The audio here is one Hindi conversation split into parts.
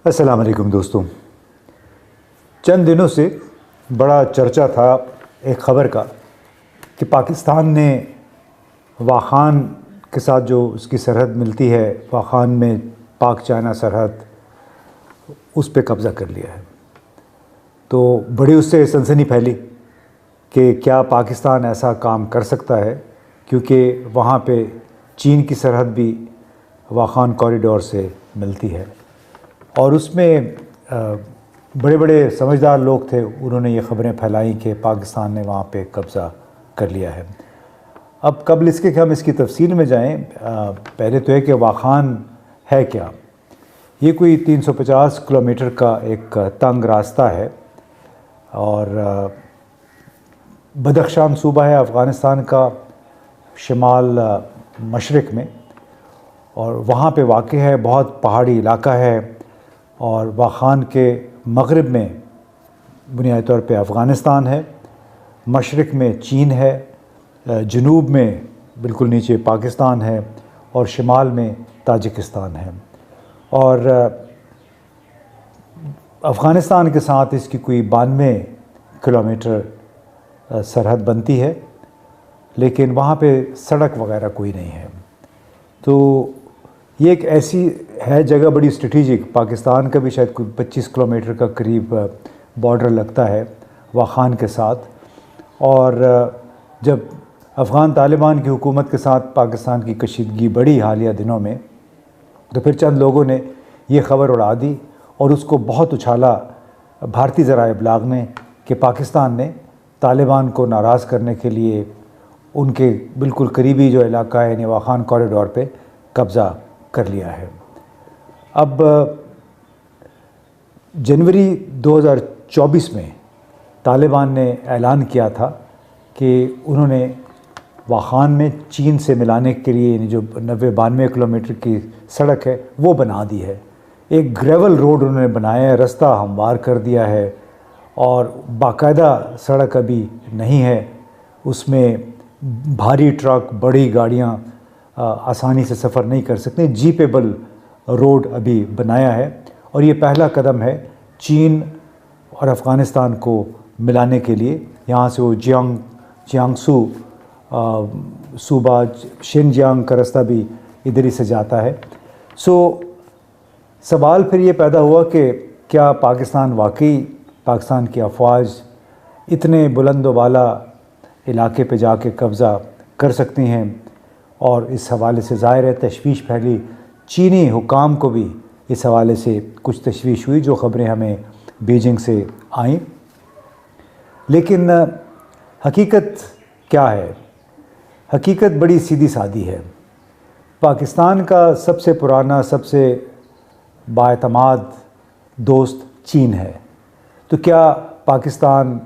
अस्सलाम वालेकुम दोस्तों। चंद दिनों से बड़ा चर्चा था एक ख़बर का कि पाकिस्तान ने वाखान के साथ जो उसकी सरहद मिलती है, वाखान में पाक चाइना सरहद, उस पे कब्ज़ा कर लिया है। तो बड़ी उससे सनसनी फैली कि क्या पाकिस्तान ऐसा काम कर सकता है, क्योंकि वहाँ पे चीन की सरहद भी वाखान कॉरिडोर से मिलती है। और उसमें बड़े बड़े समझदार लोग थे, उन्होंने ये ख़बरें फैलाई कि पाकिस्तान ने वहाँ पे कब्ज़ा कर लिया है। अब कबल इसके कि हम इसकी तफसील में जाएं, पहले तो है कि वाखान है क्या। ये कोई 350 किलोमीटर का एक तंग रास्ता है और बदख्शान सूबा है अफ़गानिस्तान का, शिमाल मशरिक़ में, और वहाँ पे वाक़ है। बहुत पहाड़ी इलाका है और वाखान के मग़रिब में बुनियादी तौर पे अफ़गानिस्तान है, मशरिक़ में चीन है, जनूब में बिल्कुल नीचे पाकिस्तान है और शिमाल में ताजिकिस्तान है। और अफ़गानिस्तान के साथ इसकी कोई 92 किलोमीटर सरहद बनती है, लेकिन वहाँ पे सड़क वगैरह कोई नहीं है। तो ये एक ऐसी है जगह बड़ी स्ट्रेटिजिक, पाकिस्तान का भी शायद कोई 25 किलोमीटर का करीब बॉर्डर लगता है वाखान के साथ। और जब अफ़गान तालिबान की हुकूमत के साथ पाकिस्तान की कशीदगी बढ़ी हालिया दिनों में, तो फिर चंद लोगों ने ये ख़बर उड़ा दी और उसको बहुत उछाला भारतीय ज़राए इब्लाग ने कि पाकिस्तान ने तालिबान को नाराज़ करने के लिए उनके बिल्कुल करीबी जो इलाका है यानी वाखान कॉरिडोर पे कब्ज़ा कर लिया है। अब जनवरी 2024 में तालिबान ने ऐलान किया था कि उन्होंने वाखान में चीन से मिलाने के लिए यानी जो 92 किलोमीटर की सड़क है वो बना दी है। एक ग्रेवल रोड उन्होंने बनाया है, रास्ता हमवार कर दिया है और बाकायदा सड़क अभी नहीं है। उसमें भारी ट्रक, बड़ी गाड़ियाँ आसानी से सफ़र नहीं कर सकते। जीपेबल रोड अभी बनाया है और ये पहला कदम है चीन और अफ़गानिस्तान को मिलाने के लिए। यहाँ से वो जियांगसू सूबा, शिनजियांग का रास्ता भी इधर ही से जाता है। सवाल फिर ये पैदा हुआ कि क्या पाकिस्तान वाकई, पाकिस्तान की अफवाज इतने बुलंद वाला इलाके पे जाके कब्ज़ा कर सकती हैं। और इस हवाले से ज़ाहिर है तशवीश फैली, चीनी हुकाम को भी इस हवाले से कुछ तशवीश हुई, जो ख़बरें हमें बीजिंग से आईं। लेकिन हकीकत क्या है? हकीकत बड़ी सीधी सादी है। पाकिस्तान का सबसे पुराना, सबसे बाएतमाद दोस्त चीन है। तो क्या पाकिस्तान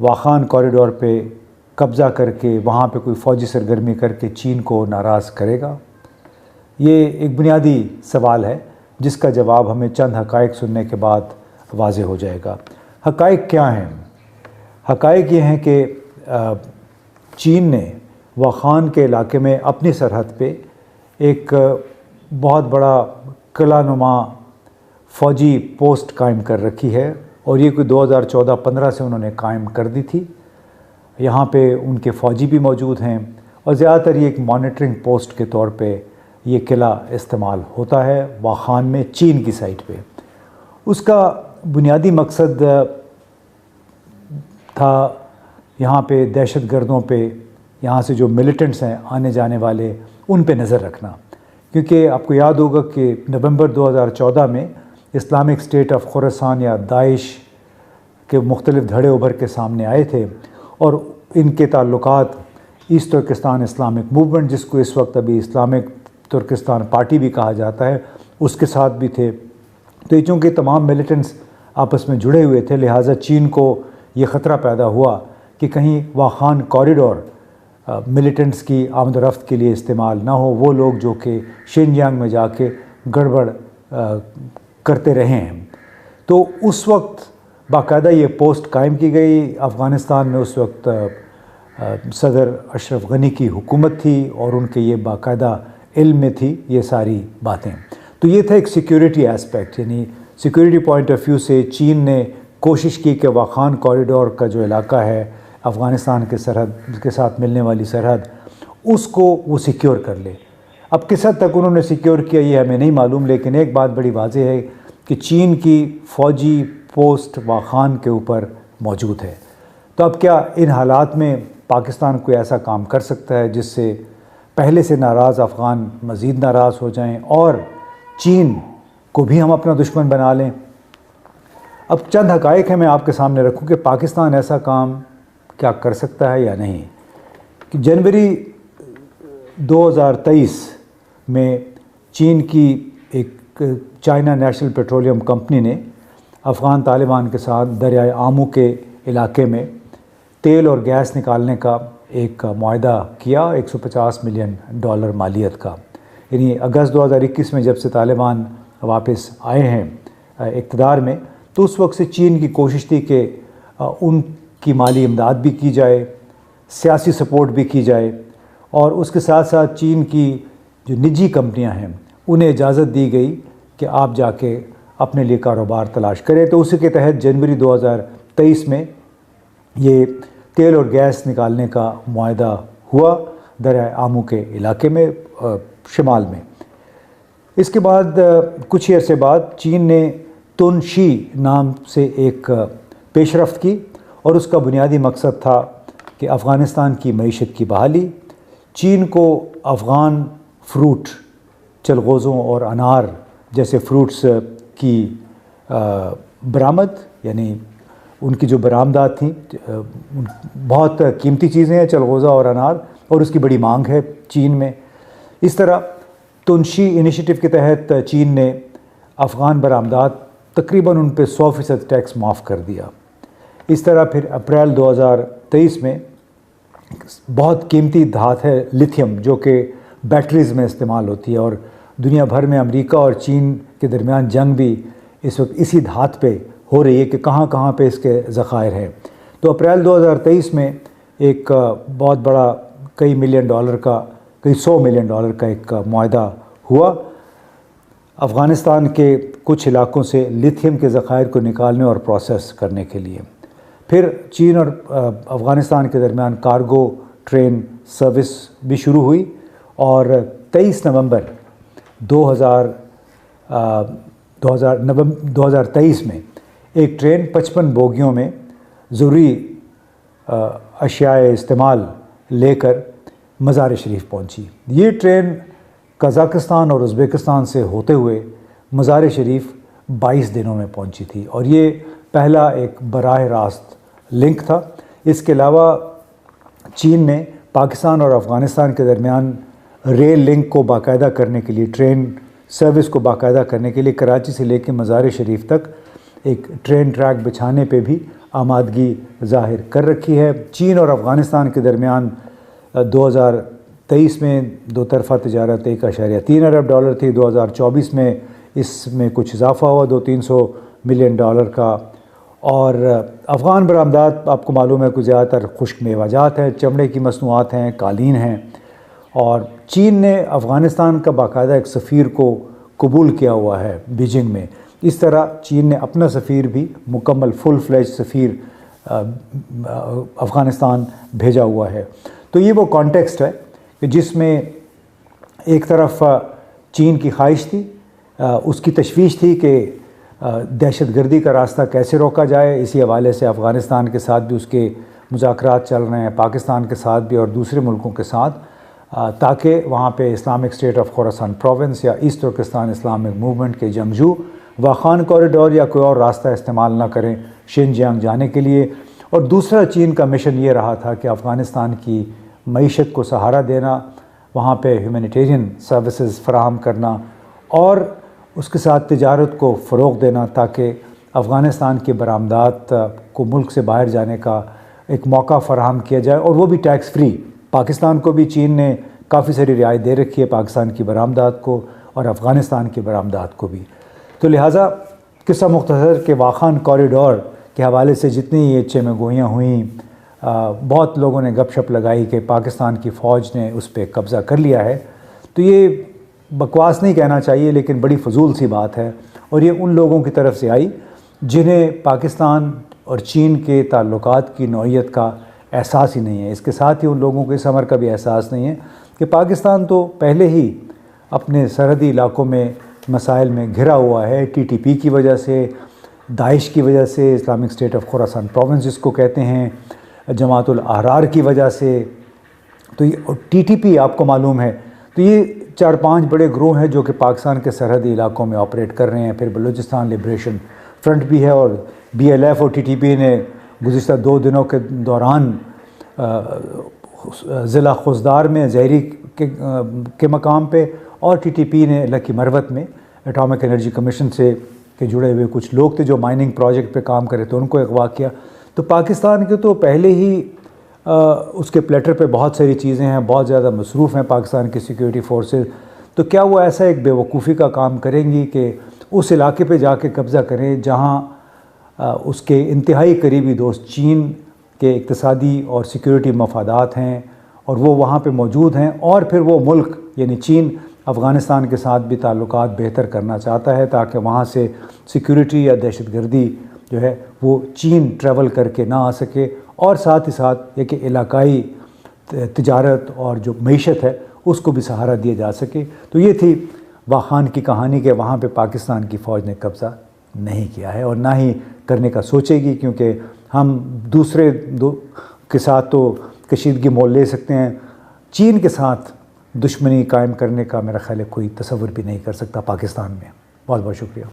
वाखान कॉरिडोर पे कब्ज़ा करके वहाँ पे कोई फ़ौजी सरगर्मी करके चीन को नाराज़ करेगा? ये एक बुनियादी सवाल है जिसका जवाब हमें चंद हक़ाइक़ सुनने के बाद वाज़ेह हो जाएगा। हक़ाइक़ क्या हैं? हक़ाइक़ ये हैं कि चीन ने वाखान के इलाके में अपनी सरहद पे एक बहुत बड़ा किलानुमा फ़ौजी पोस्ट कायम कर रखी है और ये कोई 2014-15 से उन्होंने कायम कर दी थी। यहाँ पे उनके फ़ौजी भी मौजूद हैं और ज़्यादातर ये एक मॉनिटरिंग पोस्ट के तौर पे ये किला इस्तेमाल होता है वाखान में चीन की साइड पे। उसका बुनियादी मकसद था यहाँ पे दहशत गर्दों पे, यहाँ से जो मिलिटेंट्स हैं आने जाने वाले, उन पे नज़र रखना। क्योंकि आपको याद होगा कि नवंबर 2014 में इस्लामिक स्टेट ऑफ खुरासान या दाइश के मुख्तलिफ धड़े उभर के सामने आए थे और इनके ताल्लुकात ईस्ट तुर्किस्तान इस्लामिक मूवमेंट, जिसको इस वक्त अभी इस्लामिक तुर्किस्तान पार्टी भी कहा जाता है, उसके साथ भी थे। तो ये चूँकि तमाम मिलिटेंट्स आपस में जुड़े हुए थे, लिहाजा चीन को ये ख़तरा पैदा हुआ कि कहीं वाखान कॉरिडोर मिलिटेंट्स की आमद रफ्त के लिए इस्तेमाल ना हो। वो लोग जो कि शिनजियांग में जाके गड़बड़ करते रहे हैं। तो उस वक्त बाकायदा ये पोस्ट कायम की गई। अफ़गानिस्तान में उस वक्त सदर अशरफ गनी की हुकूमत थी और उनके ये बाकायदा इल्म में थी ये सारी बातें। तो ये था एक सिक्योरिटी एस्पेक्ट, यानी सिक्योरिटी पॉइंट ऑफ व्यू से चीन ने कोशिश की कि वाखान कॉरिडोर का जो इलाका है अफ़गानिस्तान के सरहद के साथ मिलने वाली सरहद, उसको वो सिक्योर कर ले। अब किस हद तक उन्होंने सिक्योर किया ये हमें नहीं मालूम, लेकिन एक बात बड़ी वाज़ेह है कि चीन की फ़ौजी पोस्ट वाखान के ऊपर मौजूद है। तो अब क्या इन हालात में पाकिस्तान कोई ऐसा काम कर सकता है जिससे पहले से नाराज़ अफ़गान मज़ीद नाराज़ हो जाएं और चीन को भी हम अपना दुश्मन बना लें? अब चंद हक़ाइक़ है मैं आपके सामने रखूं कि पाकिस्तान ऐसा काम क्या कर सकता है या नहीं। कि जनवरी 2023 में चीन की एक चाइना नेशनल पेट्रोलियम कंपनी ने अफ़गान तालिबान के साथ दरियाए आमू के इलाके में तेल और गैस निकालने का एक मुआहदा किया, $150 मिलियन मालियत का। यानी अगस्त 2021 में जब से तालिबान वापस आए हैं इक़्तिदार में, तो उस वक्त से चीन की कोशिश थी कि उनकी माली इमदाद भी की जाए, सियासी सपोर्ट भी की जाए, और उसके साथ साथ चीन की जो निजी कंपनियां हैं उन्हें इजाज़त दी गई कि आप जाके अपने लिए कारोबार तलाश करें। तो उसी के तहत जनवरी 2023 में ये तेल और गैस निकालने का मुआहदा हुआ दरिया आमू के इलाके में शिमाल में। इसके बाद कुछ ही अरसे बाद चीन ने तुनशी नाम से एक पेशरफ्त की और उसका बुनियादी मकसद था कि अफ़गानिस्तान की मईशत की बहाली, चीन को अफ़गान फ्रूट, चलगोज़ों और अनार जैसे फ्रूट्स की बरामद, यानी उनकी जो बरामदात थी, बहुत कीमती चीज़ें हैं चलगोज़ा और अनार, और उसकी बड़ी मांग है चीन में। इस तरह तुनशी इनिशिएटिव के तहत चीन ने अफ़गान बरामदात तकरीबन उन पर 100% टैक्स माफ़ कर दिया। इस तरह फिर अप्रैल 2023 में बहुत कीमती धात है लिथियम, जो कि बैटरीज़ में इस्तेमाल होती है, और दुनिया भर में अमेरिका और चीन के दरमियान जंग भी इस वक्त इसी धात पे हो रही है कि कहाँ कहाँ पे इसके ज़खायर हैं। तो अप्रैल 2023 में एक बहुत बड़ा कई $100 मिलियन का एक मुआहदा हुआ अफ़गानिस्तान के कुछ इलाकों से लिथियम के ज़खायर को निकालने और प्रोसेस करने के लिए। फिर चीन और अफ़गानिस्तान के दरमियान कार्गो ट्रेन सर्विस भी शुरू हुई, और 23 नवंबर 2023 में एक ट्रेन 55 बोगियों में ज़रूरी अशियाए इस्तेमाल लेकर मज़ार शरीफ पहुंची। ये ट्रेन कज़ाकिस्तान और उज़्बेकिस्तान से होते हुए मज़ार शरीफ 22 दिनों में पहुंची थी, और ये पहला एक बराह रास्त लिंक था। इसके अलावा चीन ने पाकिस्तान और अफ़गानिस्तान के दरमियान रेल लिंक को बाकायदा करने के लिए, ट्रेन सर्विस को बाकायदा करने के लिए कराची से लेकर मज़ार शरीफ तक एक ट्रेन ट्रैक बिछाने पे भी आमादगी ज़ाहिर कर रखी है। चीन और अफ़गानिस्तान के दरमियान 2023 में दो तरफ़ा तजारत $1.3 अरब थी। 2024 में इसमें कुछ इजाफ़ा हुआ $200-300 मिलियन का। और अफ़गान बरामदात आपको मालूम है कुछ ज़्यादातर खुश्क मेवाजात हैं, चमड़े की मसनूआत हैं, कालीन हैं, और चीन ने अफ़गानिस्तान का बाकायदा एक सफ़ीर को कबूल किया हुआ है बीजिंग में। इस तरह चीन ने अपना सफ़ीर भी मुकम्मल फुल फ्लेज सफ़ीर अफ़गानिस्तान भेजा हुआ है। तो ये वो कॉन्टेक्स्ट है कि जिसमें एक तरफ चीन की ख्वाहिश थी, उसकी तशवीश थी कि दहशतगर्दी का रास्ता कैसे रोका जाए। इसी हवाले से अफ़गानिस्तान के साथ भी उसके मुज़ाकरात चल रहे हैं, पाकिस्तान के साथ भी और दूसरे मुल्कों के साथ, ताकि वहाँ पे Islamic state of Khorasan province या ईस्ट तुर्किस्तान इस्लामिक मूवमेंट के जंगजू वाखान कॉरिडोर या कोई और रास्ता इस्तेमाल ना करें शिनजियांग जाने के लिए। और दूसरा चीन का मिशन ये रहा था कि अफ़गानिस्तान की मईशत को सहारा देना, वहाँ पे ह्यूमैनिटेरियन सर्विसेज फराहम करना और उसके साथ तिजारत को फ़रोग़ देना, ताकि अफ़गानिस्तान के बरामदात को मुल्क से बाहर जाने का एक मौका फ़राहम किया जाए, और वो भी टैक्स फ्री। पाकिस्तान को भी चीन ने काफ़ी सारी रियायत दे रखी है, पाकिस्तान की बरामदात को और अफ़गानिस्तान की बरामदात को भी। तो लिहाजा किस्सा मुख्तसर के वाखान कॉरिडोर के हवाले से जितनी ये चेमे गोइयाँ हुई, बहुत लोगों ने गपशप लगाई कि पाकिस्तान की फ़ौज ने उस पर कब्ज़ा कर लिया है। तो ये बकवास नहीं कहना चाहिए लेकिन बड़ी फजूल सी बात है, और ये उन लोगों की तरफ से आई जिन्हें पाकिस्तान और चीन के ताल्लुकात की नौइयत का एहसास ही नहीं है। इसके साथ ही उन लोगों को इस अमर का भी एहसास नहीं है कि पाकिस्तान तो पहले ही अपने सरहदी इलाकों में मसाइल में घिरा हुआ है, TTP की वजह से, दाइश की वजह से, Islamic state of Khorasan province जिसको कहते हैं, जमातुल अहरार की वजह से। तो ये TTP आपको मालूम है, तो ये 4-5 बड़े ग्रोह हैं जो कि पाकिस्तान के सरहदी इलाकों में ऑपरेट कर रहे हैं। फिर बलूचिस्तान लिब्रेशन फ्रंट भी है, और BLF और TTP ने गुज़िश्ता 2 दिनों के दौरान ज़िला खुजदार में जहरी के मकाम पे, और TTP ने लकी मरवत में एटॉमिक एनर्जी कमीशन से के जुड़े हुए कुछ लोग थे जो माइनिंग प्रोजेक्ट पे काम कर रहे थे, उनको अगवा किया। तो पाकिस्तान के तो पहले ही उसके प्लेटर पे बहुत सारी चीज़ें हैं, बहुत ज़्यादा मसरूफ़ हैं पाकिस्तान की सिक्योरिटी फोर्सेस। तो क्या वो ऐसा एक बेवकूफ़ी का काम करेंगी कि उस इलाके पे जाके कब्ज़ा करें जहाँ उसके इंतहाई करीबी दोस्त चीन के इक़्तिसादी और सिक्योरिटी मफादात हैं और वो वहाँ पे मौजूद हैं, और फिर वो मुल्क यानी चीन अफ़गानिस्तान के साथ भी ताल्लुकात बेहतर करना चाहता है ताकि वहाँ से सिक्योरिटी या दहशतगर्दी जो है वो चीन ट्रैवल करके ना आ सके, और साथ ही साथ एक इलाकाई तिजारत और जो मईशत है उसको भी सहारा दिया जा सके। तो ये थी वाखान की कहानी कि वहाँ पे पाकिस्तान की फ़ौज ने कब्ज़ा नहीं किया है और ना ही करने का सोचेगी, क्योंकि हम दूसरे के साथ तो कशीदगी मोल ले सकते हैं, चीन के साथ दुश्मनी कायम करने का मेरा ख़्याल है कोई तसव्वुर भी नहीं कर सकता पाकिस्तान में। बहुत बहुत शुक्रिया।